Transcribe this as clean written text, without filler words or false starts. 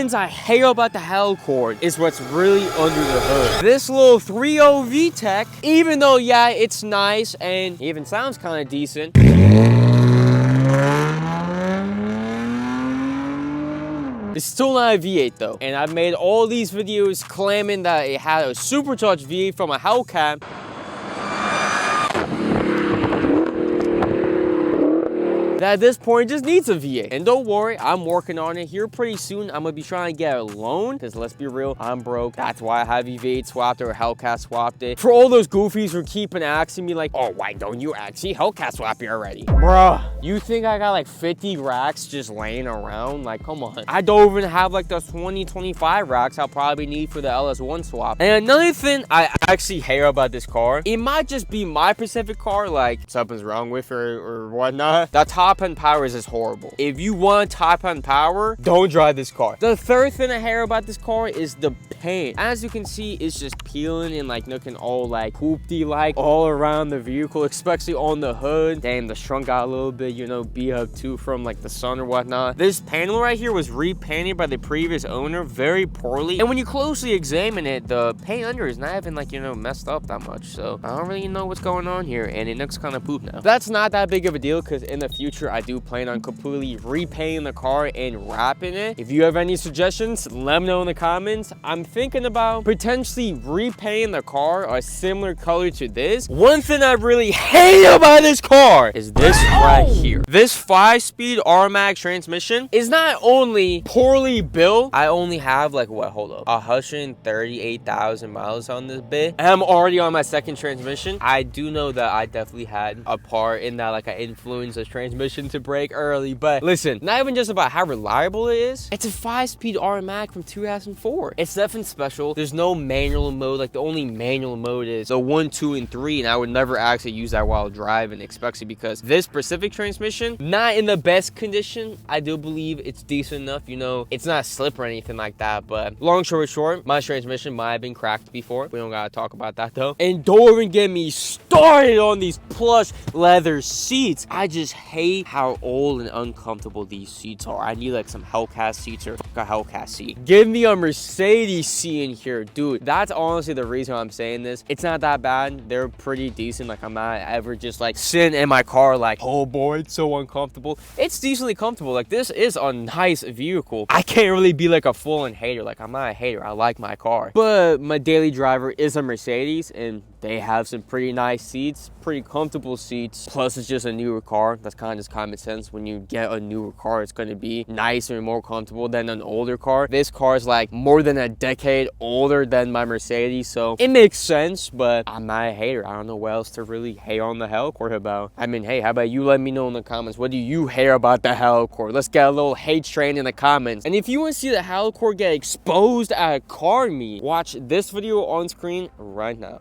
things I hate about the Hellcord is what's really under the hood. This little 3.0 VTEC, even though, yeah, it's nice and even sounds kind of decent, it's still not a V8 though. And I've made all these videos claiming that it had a supercharged V8 from a Hellcat. That at this point just needs a V8. And don't worry, I'm working on it here pretty soon. I'm gonna be trying to get a loan, because let's be real, I'm broke. That's why I have a V8 swapped or a Hellcat swapped it. For all those goofies who keep asking me like, oh, why don't you actually Hellcat swap it already? Bruh, you think I got like 50 racks just laying around? Like, come on. I don't even have like the 20, 25 racks I'll probably need for the LS1 swap. And another thing I actually hate about this car, it might just be my specific car, like something's wrong with it or whatnot. The top end power is just horrible. If you want top end power, don't drive this car. The third thing I hate about this car is the paint. As you can see, it's just peeling and like looking all like poopty like all around the vehicle, especially on the hood. Damn, the trunk got a little bit, you know, beat up too from like the sun or whatnot. This panel right here was repainted by the previous owner very poorly, and when you closely examine it, the paint under is not even like, you know, messed up that much. So I don't really know what's going on here, and it looks kind of poop now. That's not that big of a deal, because in the future I do plan on completely repainting the car and wrapping it. If you have any suggestions, let me know in the comments. I'm thinking about potentially repainting the car a similar color to this. One thing I really hate about this car is this right here. This 5-speed automatic transmission is not only poorly built, I only have like, what, hold up, 138,000 miles on this bit, and I'm already on my second transmission. I do know that I definitely had a part in that, like I influenced the transmission to break early, but listen, not even just about how reliable it is, it's a 5-speed automatic from 2004. It's definitely special. There's no manual mode. Like the only manual mode is the 1, 2, and 3, and I would never actually use that while driving, especially because this specific transmission, not in the best condition. I do believe it's decent enough, you know, it's not slip or anything like that, but long story short, my transmission might have been cracked before. We don't gotta talk about that though. And don't even get me started on these plush leather seats. I just hate how old and uncomfortable these seats are. I need like some Hellcat seats or a Hellcat seat. Give me a Mercedes seat in here, dude. That's honestly the reason I'm saying this. It's not that bad. They're pretty decent. Like I'm not ever just like sitting in my car like, oh boy, it's so uncomfortable. It's decently comfortable. Like this is a nice vehicle. I can't really be like a full-on hater. Like I'm not a hater. I like my car. But my daily driver is a Mercedes, and they have some pretty nice seats, pretty comfortable seats. Plus, it's just a newer car. That's kind of just common sense. When you get a newer car, it's going to be nicer and more comfortable than an older car. This car is like more than a decade older than my Mercedes, so it makes sense, but I'm not a hater. I don't know what else to really hate on the Hellcord about. I mean, hey, how about you let me know in the comments, what do you hate about the Hellcord? Let's get a little hate train in the comments. And if you want to see the Hellcord get exposed at a car meet, watch this video on screen right now.